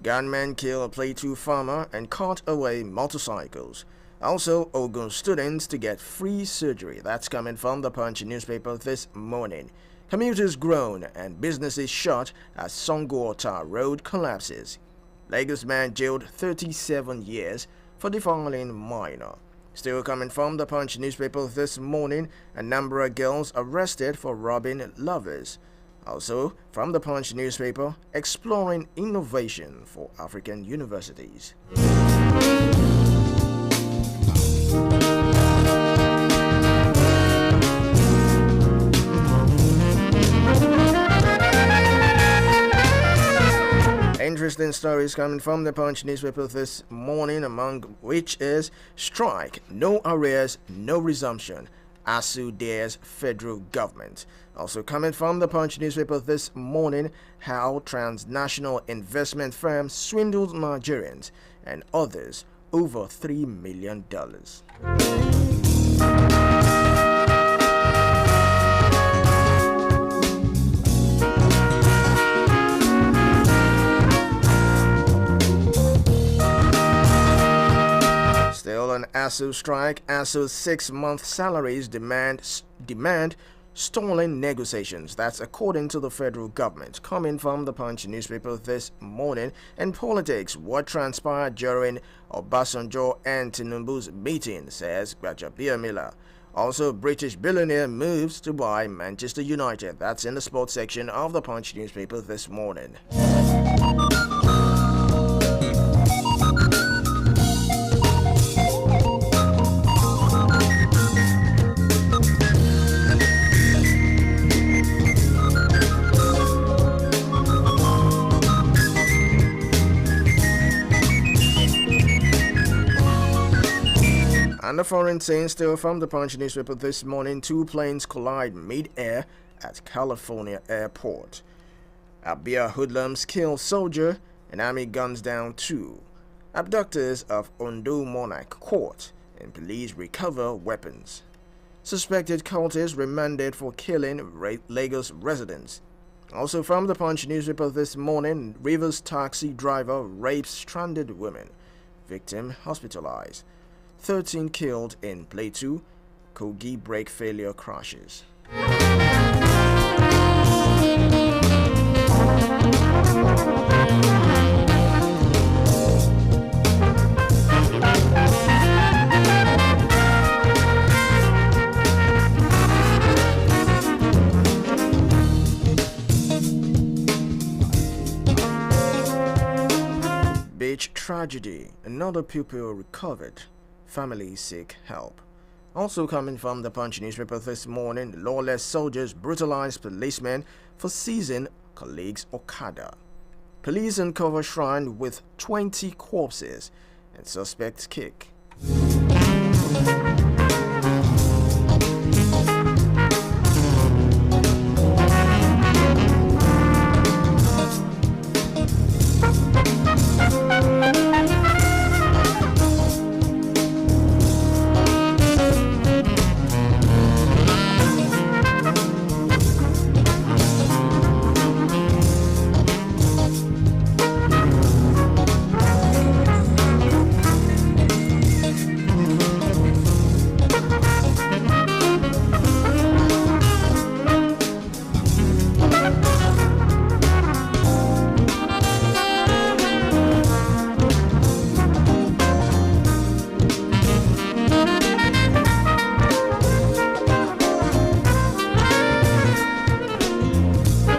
Gunmen kill a Plateau farmer and cart away motorcycles. Also, Ogun students to get free surgery. That's coming from the Punch newspaper this morning. Commuters groan and businesses shut as Songota Road collapses. Lagos man jailed 37 years for defiling minor. Still coming from the Punch newspaper this morning, a number of girls arrested for robbing lovers. Also, from the Punch newspaper, exploring innovation for African universities. Interesting stories coming from the Punch newspaper this morning, among which is strike, no arrears, no resumption. ASU dares federal government. Also coming from the Punch newspaper this morning, how transnational investment firms swindled Nigerians and others over $3 million. Still on ASU strike, ASU's 6-month salaries demand stalling negotiations. That's according to the federal government. Coming from the Punch newspaper this morning. In politics, what transpired during Obasanjo and Tinubu's meeting, says Gbajabiamila. Also, British billionaire moves to buy Manchester United. That's in the sports section of the Punch newspaper this morning. And the foreign scene still from the Punch newspaper this morning, 2 planes collide mid-air at California airport. Abia hoodlums kill soldier and army guns down 2. Abductors of Ondo monarch caught and police recover weapons. Suspected cultists remanded for killing Lagos residents. Also from the Punch newspaper this morning, Rivers taxi driver rapes stranded women. Victim hospitalized. 13 killed in Plateau. Kogi brake failure crashes. Beach tragedy. Another pupil recovered. Families seek help. Also coming from the Punch newspaper this morning, lawless soldiers brutalize policemen for seizing colleagues' Okada. Police uncover shrine with 20 corpses and suspects kick.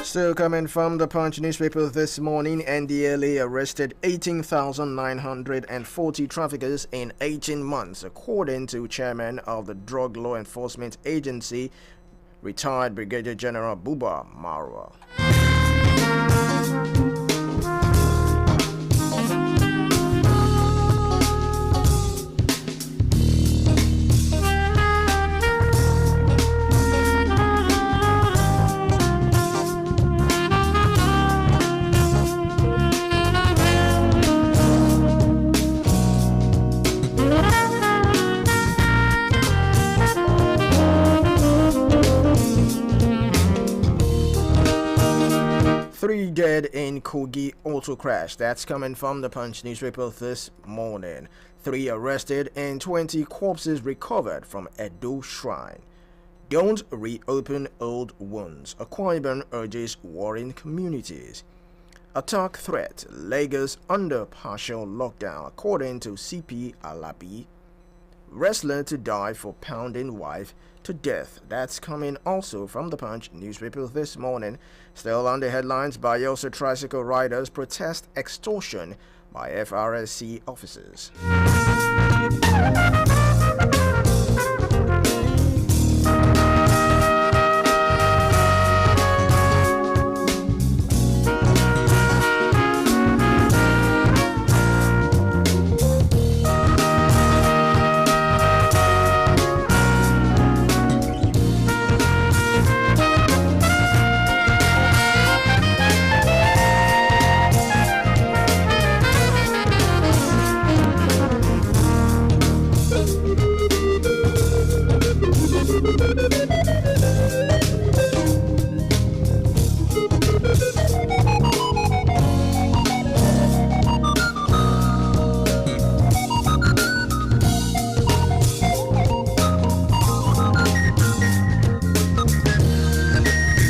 Still coming from the Punch newspaper this morning, NDLA arrested 18,940 traffickers in 18 months, according to chairman of the Drug Law Enforcement Agency, retired Brigadier General Buba Marwa. dead in Kogi auto crash. That's coming from the Punch newspaper this morning. 3 arrested and 20 corpses recovered from Edo Shrine. Don't reopen old wounds. Akwa Ibom urges warring communities. Attack threat. Lagos under partial lockdown, according to CP Alabi. Wrestler to die for pounding wife to death. That's coming also from the Punch newspaper this morning. Still on the headlines, Bayelsa tricycle riders protest extortion by FRSC officers.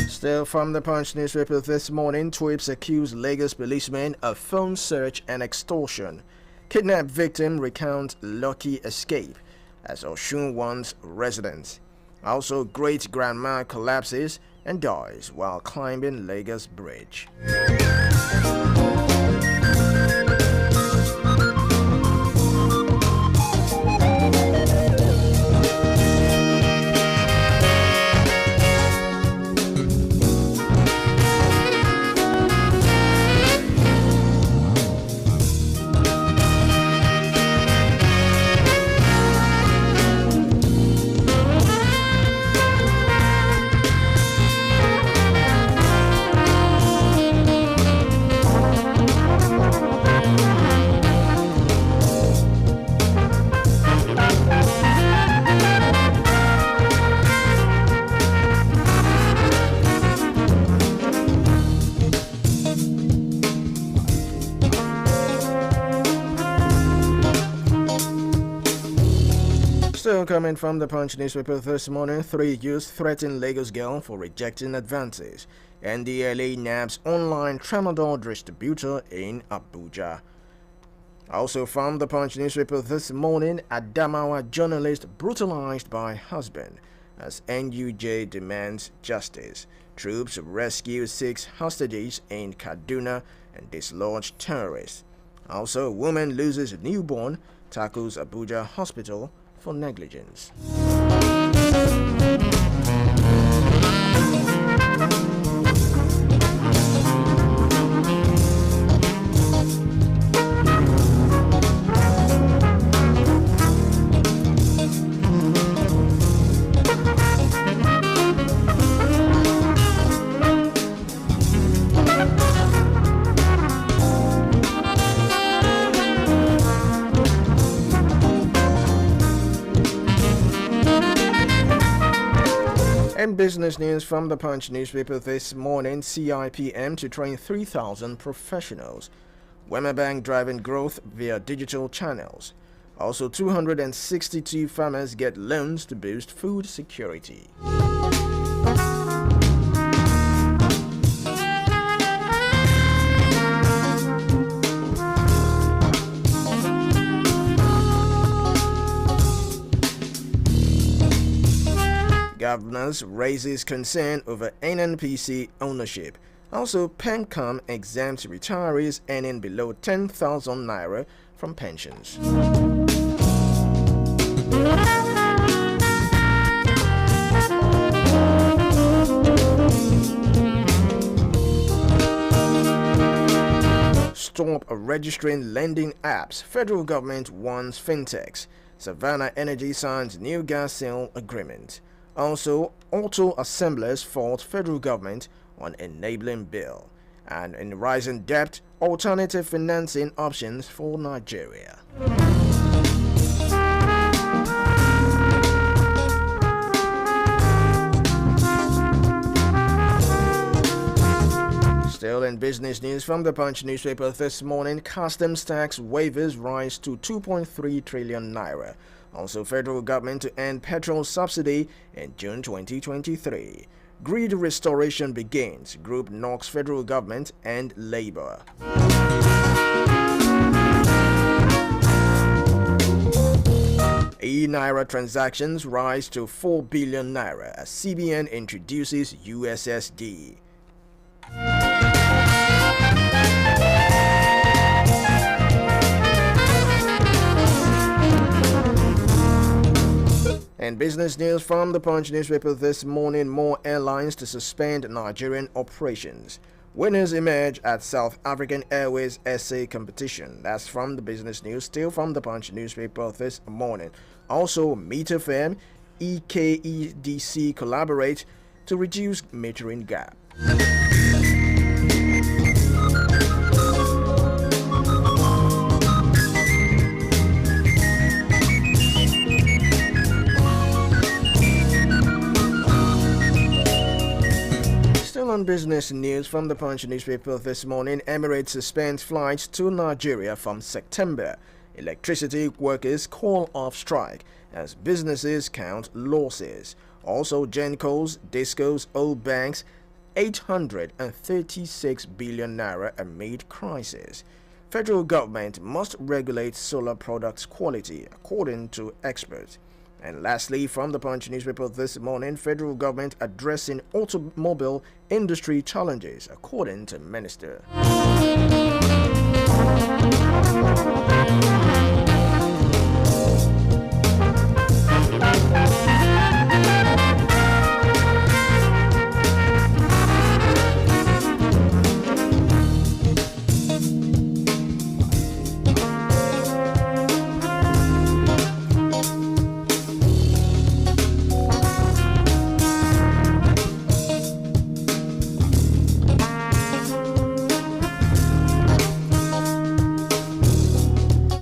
Still from the Punch newspaper this morning, Twips accused Lagos policemen of phone search and extortion. Kidnapped victim recounts lucky escape as Osun wants residents. Also, great grandma collapses and dies while climbing Lagos Bridge. Still coming from the Punch newspaper this morning, 3 youths threaten Lagos girl for rejecting advances. NDLA nabs online tramadol distributor in Abuja. Also from the Punch newspaper this morning, Adamawa journalist brutalized by husband as NUJ demands justice. Troops rescue 6 hostages in Kaduna and dislodge terrorists. Also, woman loses newborn, tackles Abuja hospital for negligence. And business news from the Punch newspaper this morning, CIPM to train 3,000 professionals. Wema Bank driving growth via digital channels. Also, 262 farmers get loans to boost food security. Governors raises concern over NNPC ownership. Also, PENCOM exempts retirees earning below 10,000 naira from pensions. Stop registering lending apps. Federal government warns fintechs. Savannah Energy signs new gas sale agreement. Also, auto assemblers fault federal government on enabling bill. And in rising debt, alternative financing options for Nigeria. Still in business news from the Punch newspaper this morning, customs tax waivers rise to 2.3 trillion naira. Also, federal government to end petrol subsidy in June 2023. Grid restoration begins. Group knocks federal government and labor. E-Naira transactions rise to 4 billion naira as CBN introduces USSD. And business news from the Punch newspaper this morning, more airlines to suspend Nigerian operations. Winners emerge at South African Airways essay competition. That's from the business news, still from the Punch newspaper this morning. Also, meter firm EKEDC collaborate to reduce metering gap. On business news from the Punch newspaper this morning, Emirates suspends flights to Nigeria from September. Electricity workers call off strike as businesses count losses. Also, Gencos, Discos, old banks, 836 billion naira amid crisis. Federal government must regulate solar products quality, according to experts. And lastly, from the Punch newspaper this morning, federal government addressing automobile industry challenges, according to minister.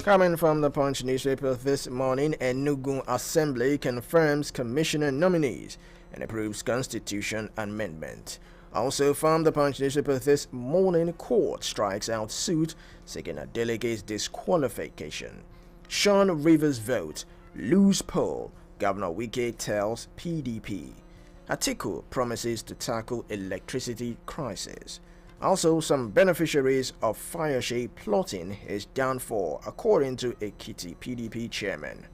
Coming from the Punch newspaper this morning, Enugu Assembly confirms commissioner nominees and approves constitution amendment. Also from the Punch newspaper this morning, court strikes out suit seeking a delegate's disqualification. Sean Rivers vote, lose poll, Governor Wike tells PDP. Atiku promises to tackle electricity crisis. Also, some beneficiaries of fire shade plotting is done for, according to Ekiti PDP chairman.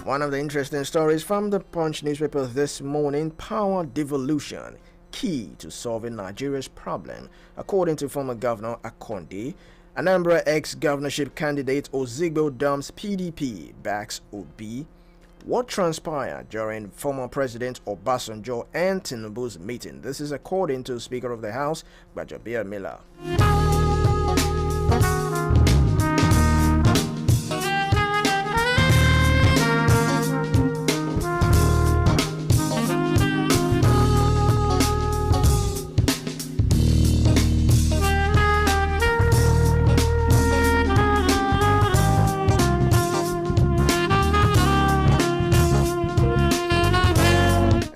One of the interesting stories from the Punch newspaper this morning, power devolution, key to solving Nigeria's problem, according to former Governor Akonde. Anambra ex-governorship candidate Ozigbo dumps PDP, backs Obi. What transpired during former President Obasanjo and Tinubu's meeting? This is according to Speaker of the House, Gbajobia Miller.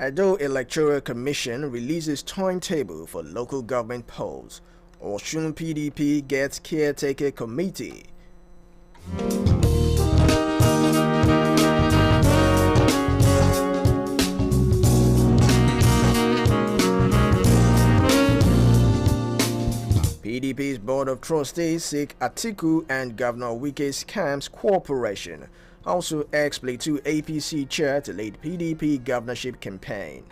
Edo Electoral Commission releases timetable for local government polls. Osun PDP gets caretaker committee. PDP's Board of Trustees seek Atiku and Governor Wike's camps cooperation. Also ex-Plateau APC chair to lead PDP governorship campaign.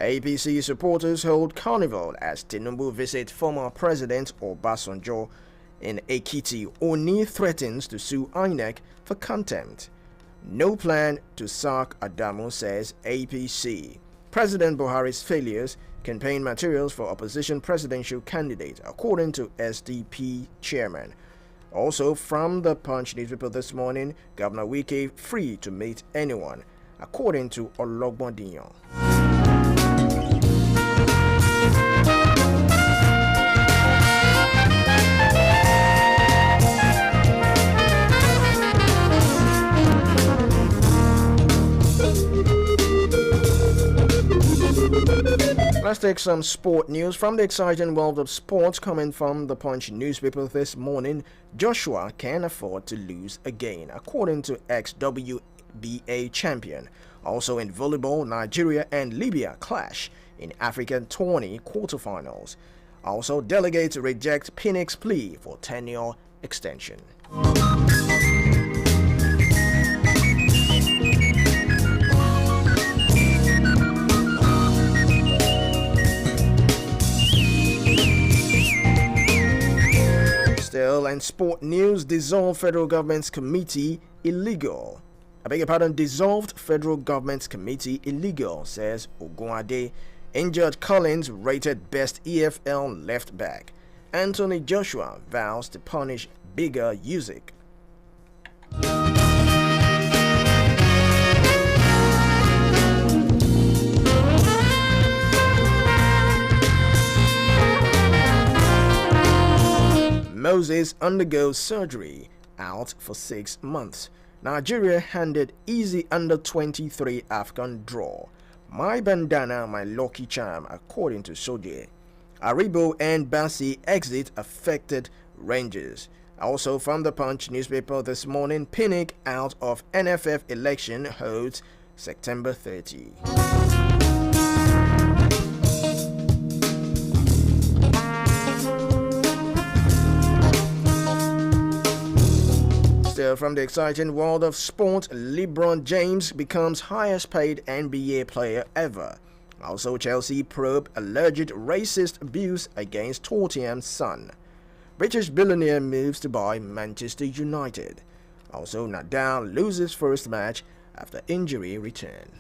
APC supporters hold carnival as Tinubu visit former President Obasanjo in Ekiti. Oni threatens to sue INEC for contempt. No plan to sack Adamu, says APC. President Buhari's failures, campaign materials for opposition presidential candidate, according to SDP chairman. Also from the Punch newspaper this morning, Governor Wike free to meet anyone, according to Ologbondiyan. take some sport news from the exciting world of sports coming from the Punch newspaper this morning. Joshua can't afford to lose again, according to ex-WBA champion. Also in volleyball, Nigeria and Libya clash in African tourney quarterfinals. Also, delegates reject Pinnick's plea for tenure extension. Still, and sport news, dissolved federal government's committee illegal. Dissolved federal government's committee illegal, says Ogunade. Injured Collins rated best EFL left back. Anthony Joshua vows to punish bigger Usyk. Moses undergoes surgery, out for 6 months. Nigeria handed easy under-23 Afghan draw. My bandana, my lucky charm, according to Soje. Aribo and Bassi exit affected Rangers. Also from the Punch newspaper this morning, Pinnick out of NFF election holds September 30. Still from the exciting world of sport, LeBron James becomes highest paid NBA player ever. Also, Chelsea probe alleged racist abuse against Tottenham's son. British billionaire moves to buy Manchester United. Also, Nadal loses first match after injury return.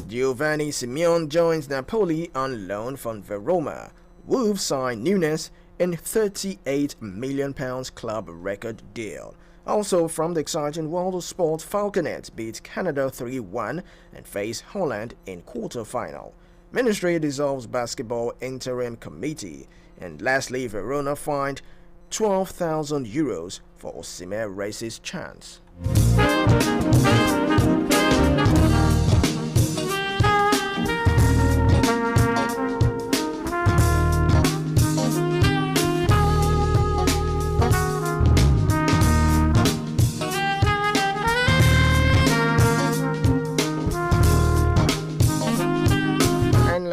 Giovanni Simeone joins Napoli on loan from Verona. Wolves sign Nunes in £38 million club record deal. Also from the exciting world of sport, Falconets beat Canada 3-1 and face Holland in quarter-final. Ministry dissolves basketball interim committee. And lastly, Verona fined €12,000 for Osimhen racist chants.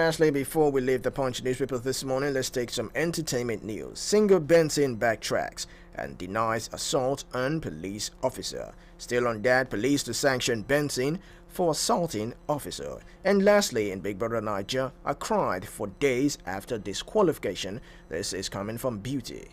Lastly, before we leave the Punch newspaper this morning, let's take some entertainment news. Singer Benson backtracks and denies assault on police officer. Still on that, police to sanction Benson for assaulting officer. And lastly, in Big Brother Niger, I cried for days after disqualification. This is coming from Beauty.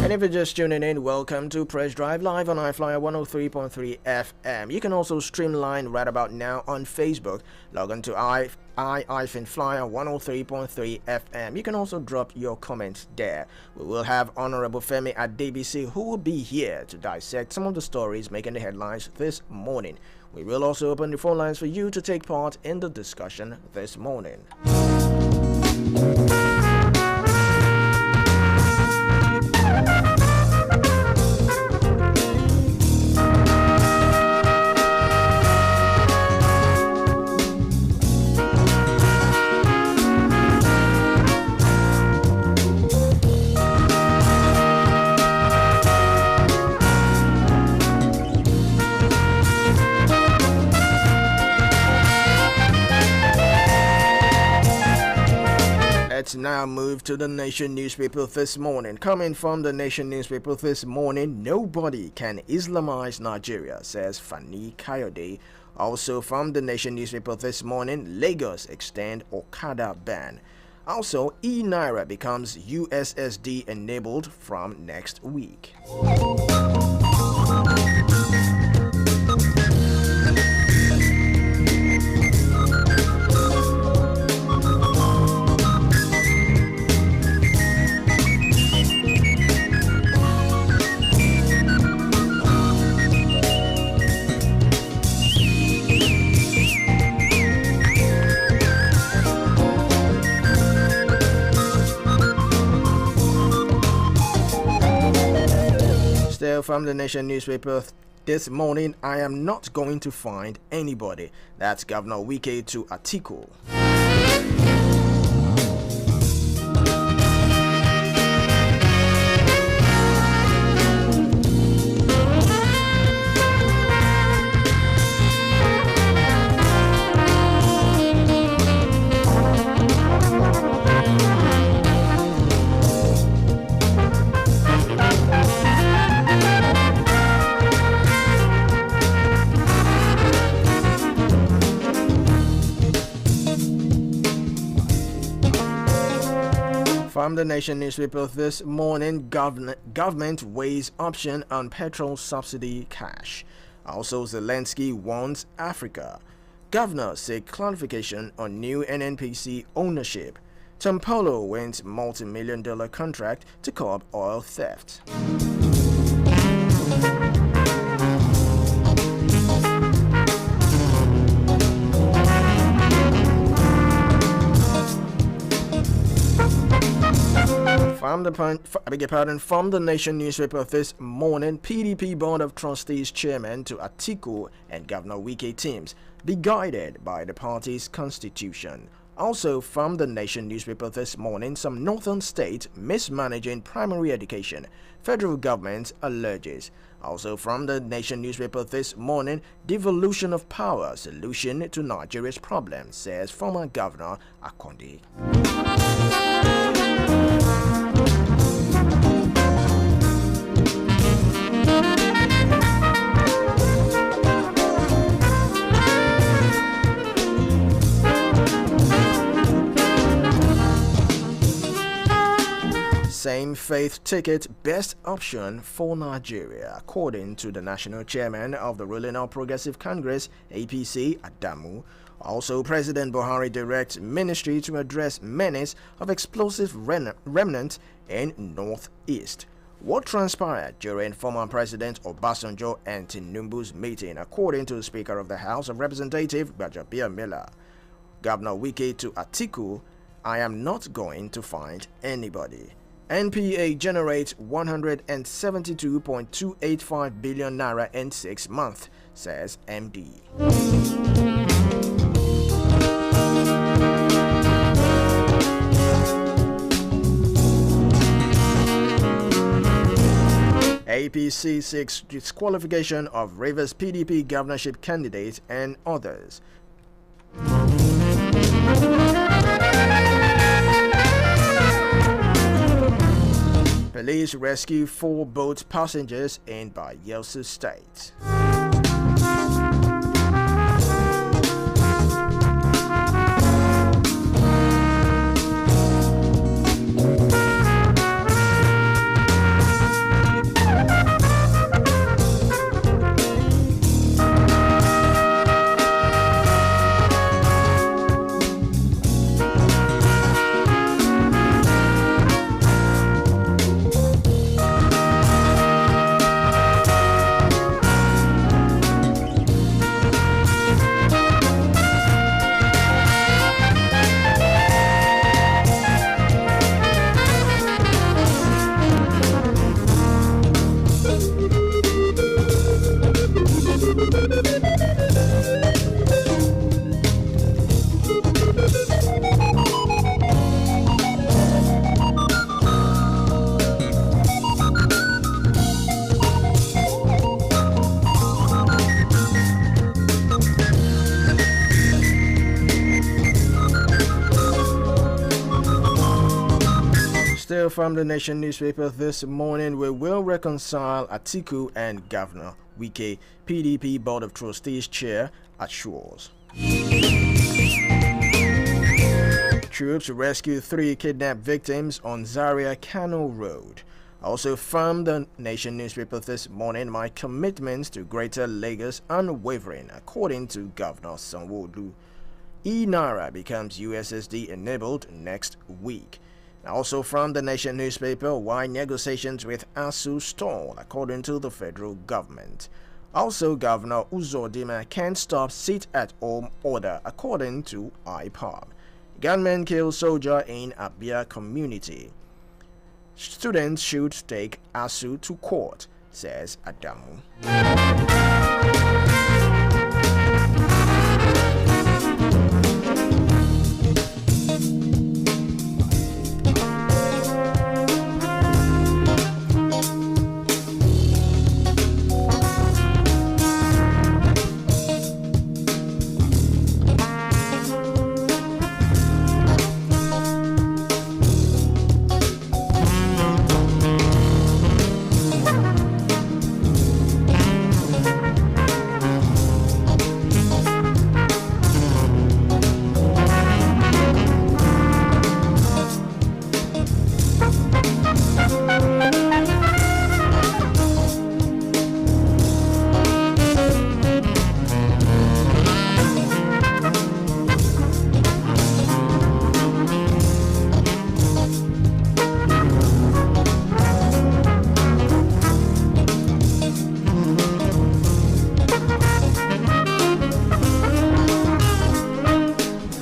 And if you're just tuning in, welcome to Press Drive live on I-FLIER 103.3 FM. You can also streamline right about now on Facebook. Log on to I-FLIER 103.3 FM. You can also drop your comments there. We will have Honorable Femi Adebisi, who will be here to dissect some of the stories making the headlines this morning. We will also open the phone lines for you to take part in the discussion this morning. Let's now move to the Nation newspaper this morning. Coming from the Nation newspaper this morning, nobody can Islamize Nigeria, says Fani Kayode. Also from the Nation newspaper this morning, Lagos extend Okada ban. Also, e-Naira becomes USSD enabled from next week. Still from the Nation newspaper this morning, I am not going to find anybody. That's Governor Wike to Atiku. From the Nation newspaper this morning, government weighs option on petrol subsidy cash. Also, Zelensky warns Africa. Governors seek clarification on new NNPC ownership. Tampolo wins multi-million-dollar contract to curb oil theft. From the Nation newspaper this morning, PDP Board of Trustees Chairman to Atiku and Governor Wike teams be guided by the party's constitution. Also from the Nation newspaper this morning, some northern states mismanaging primary education, federal government alleges. Also from the Nation newspaper this morning, devolution of power solution to Nigeria's problems, says former Governor Akonde. Same faith ticket best option for Nigeria, according to the national chairman of the ruling All Progressive Congress, APC, Adamu. Also, President Buhari directs ministry to address menace of explosive remnants in Northeast. What transpired during former President Obasanjo and Tinubu's meeting, according to the Speaker of the House of Representatives, Bajabia Miller. Governor Wike to Atiku, I am not going to find anybody. NPA generates 172.285 billion naira in 6 months, says MD. APC seeks disqualification of Rivers PDP governorship candidate and others. Police rescue 4 boat passengers in Bayelsa State. Still from the Nation newspaper this morning, we will reconcile Atiku and Governor Wike, PDP Board of Trustees Chair assures. Troops rescue 3 kidnapped victims on Zaria Kano Road. Also from the Nation newspaper this morning, my commitments to Greater Lagos unwavering, according to Governor Sanwo-Olu. E-Naira becomes USSD enabled next week. Also from the Nation newspaper, why negotiations with ASU stall, according to the federal government. Also, Governor Uzodinma can't stop sit-at-home order, according to IPOB. Gunmen kill soldier in Abia community. Students should take ASU to court. says Adamu.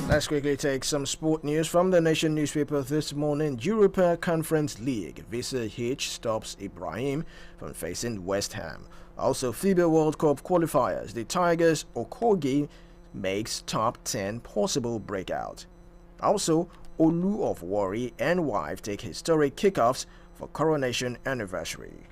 Let's quickly take some sport news from the Nation newspaper this morning. Europa Conference League visa hitch stops Ibrahim from facing West Ham. Also, FIBA World Cup qualifiers. The Tigers Okogie makes top 10 possible breakout. Also, Olu of Warri and wife take historic kickoffs for coronation anniversary.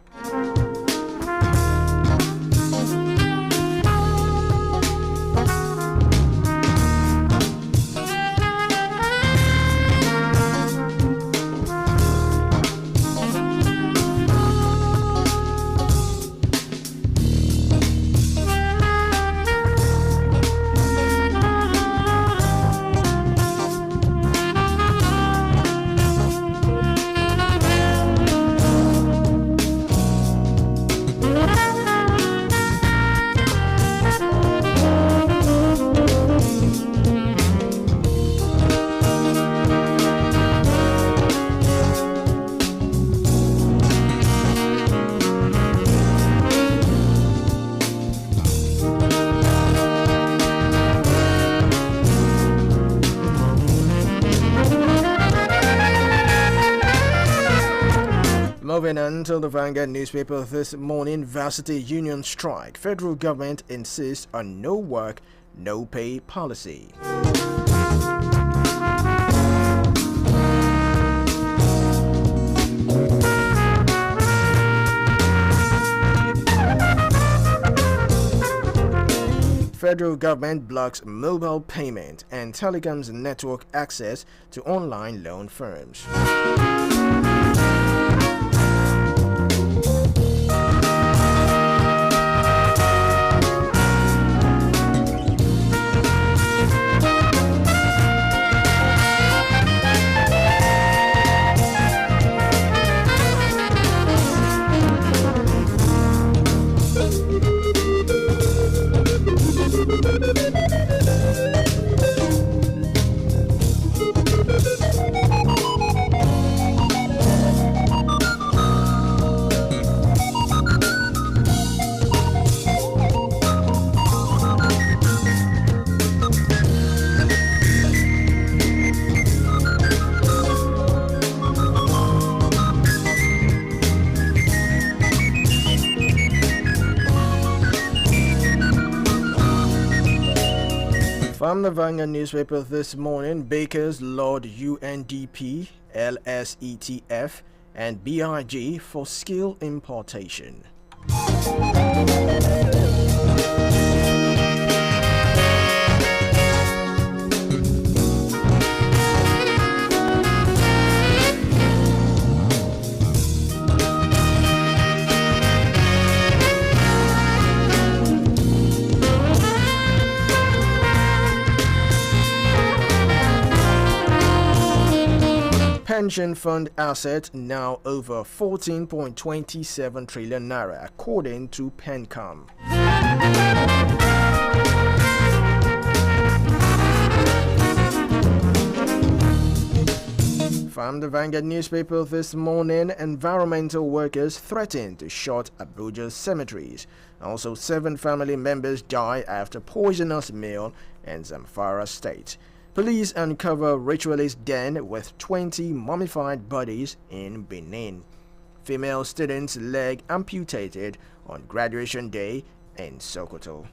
Moving on to the Vanguard newspaper this morning, varsity union strike. Federal government insists on no work, no pay policy. Federal government blocks mobile payment and telecoms network access to online loan firms. From the Vanguard newspaper this morning, Bakers laud UNDP, LSETF, and BIG for skill importation. Pension fund asset now over 14.27 trillion naira, according to PenCom. From the Vanguard newspaper this morning, environmental workers threaten to shut Abuja's cemeteries. Also, 7 family members die after poisonous meal in Zamfara state. Police uncover ritualist den with 20 mummified bodies in Benin. female student's leg amputated on graduation day in Sokoto.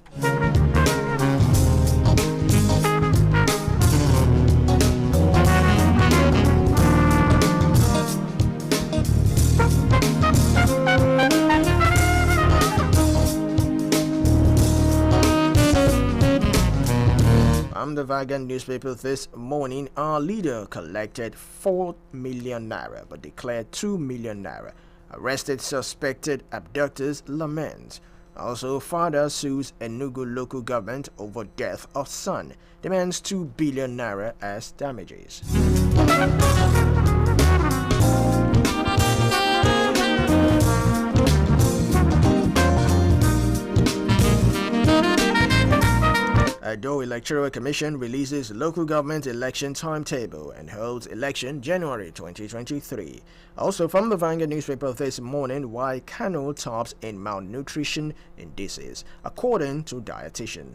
From the Vanguard newspaper this morning, our leader collected 4 million naira but declared 2 million naira. Arrested suspected abductors lament. Also, father sues Enugu local government over death of son. Demands 2 billion naira as damages. Edo Electoral Commission releases local government election timetable and holds election January 2023. Also from the Vanguard newspaper this morning, why Kano tops in malnutrition indices, according to dietitian.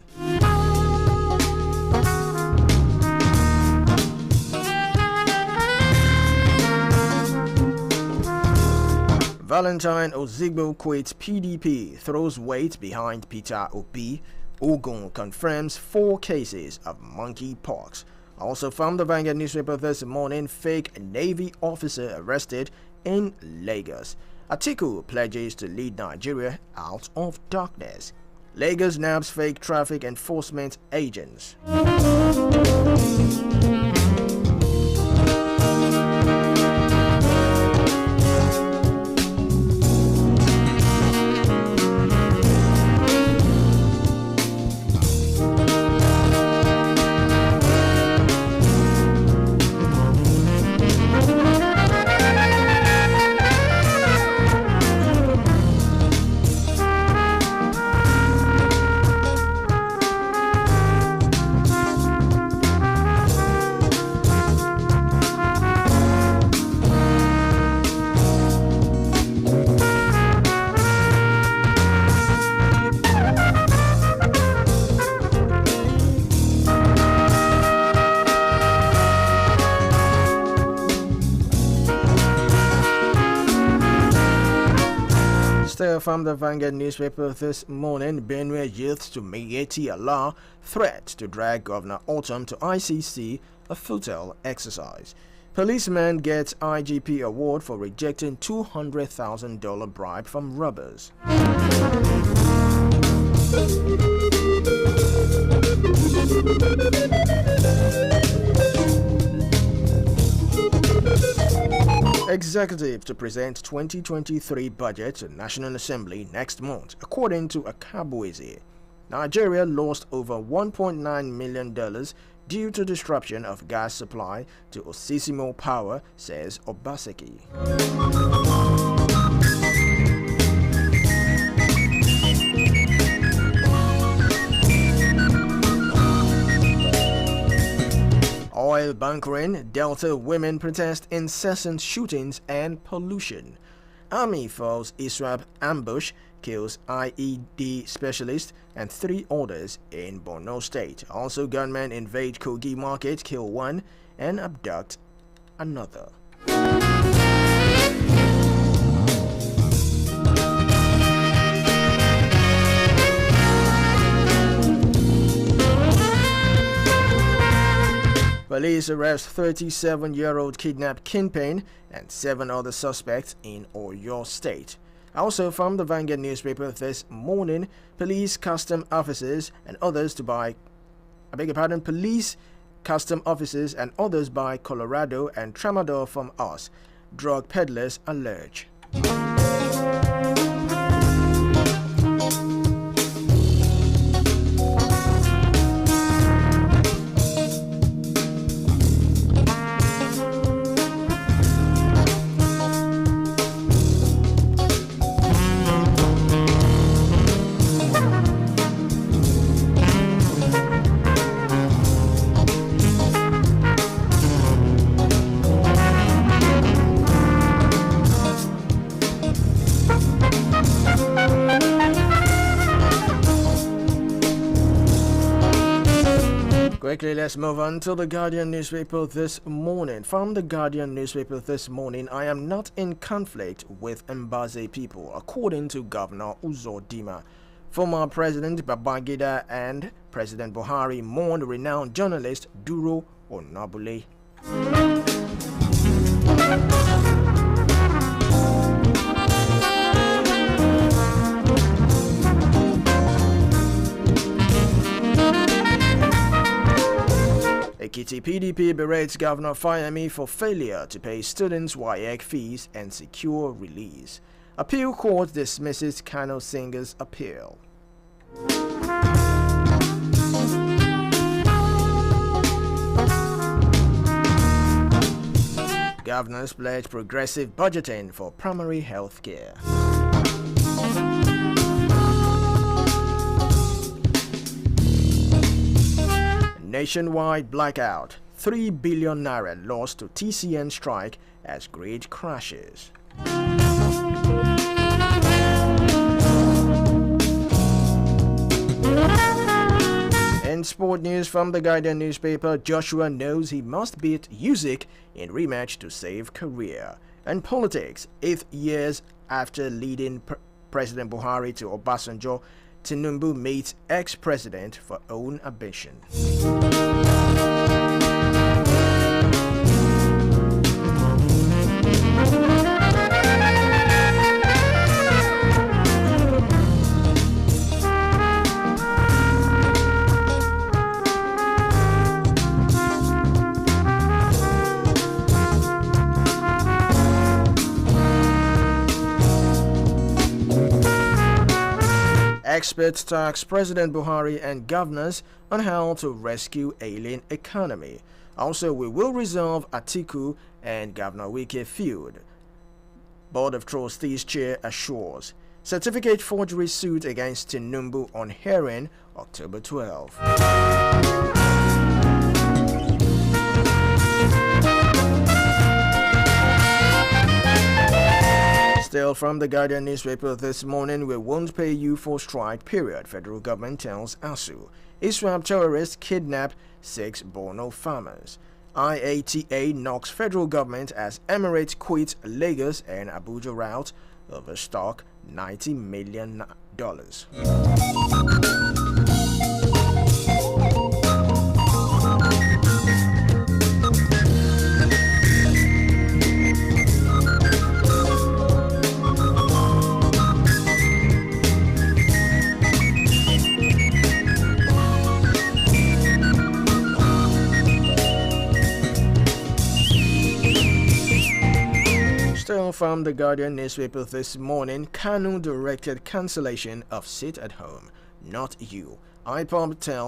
Valentine Ozigbo quits PDP, throws weight behind Peter Obi. Ogun confirms 4 cases of monkeypox. Also from the Vanguard newspaper this morning, fake Navy officer arrested in Lagos. Atiku pledges to lead Nigeria out of darkness. Lagos nabs fake traffic enforcement agents. Still from the Vanguard newspaper this morning, Benue youths to Miyetti Allah threat to drag Governor Autumn to ICC, a futile exercise. Policeman gets IGP award for rejecting $200,000 bribe from robbers. Executive to present 2023 budget to National Assembly next month, according to Akabueze. Nigeria lost over $1.9 million due to disruption of gas supply to Osisimo Power, says Obaseki. Oil bunkering, Delta women protest incessant shootings and pollution. Army falls Israel ambush, kills IED specialist and 3 others in Borno State. Also gunmen invade Kogi market, kill 1 and abduct another. Police arrest 37-year-old kidnapped kingpin and 7 other suspects in Oyo State. Also from the Vanguard newspaper this morning, police, custom officers and others buy Colorado and Tramadol from us. Drug peddlers allege. Quickly, let's move on to the Guardian newspaper this morning. From the Guardian newspaper this morning, I am not in conflict with Mbaze people, according to Governor Uzodinma. Former President Babangida and President Buhari mourned renowned journalist Duro Onabule. Ekiti PDP berates Governor Fayemi for failure to pay students WAEC fees and secure release. Appeal court dismisses Kano Singer's appeal. Governors pledge progressive budgeting for primary health care. Nationwide blackout. 3 billion naira lost to TCN strike as grid crashes. In sport news from the Guardian newspaper, Joshua knows he must beat Usyk in rematch to save career. And politics, 8 years after leading President Buhari to Obasanjo, Tinubu meets ex-president for own ambition. Experts task President Buhari and governors on how to rescue ailing economy. Also, we will resolve Atiku and Governor Wike feud. Board of Trustees chair assures. Certificate forgery suit against Tinubu on hearing October 12. Still from the Guardian newspaper this morning, we won't pay you for strike period, federal government tells ASU. ISWAP terrorists kidnap 6 Borno farmers. IATA knocks federal government as Emirates quits Lagos and Abuja route over stock $90 million. Still from the Guardian newspaper this morning, Kanu directed cancellation of sit at home, not you. IPOB tells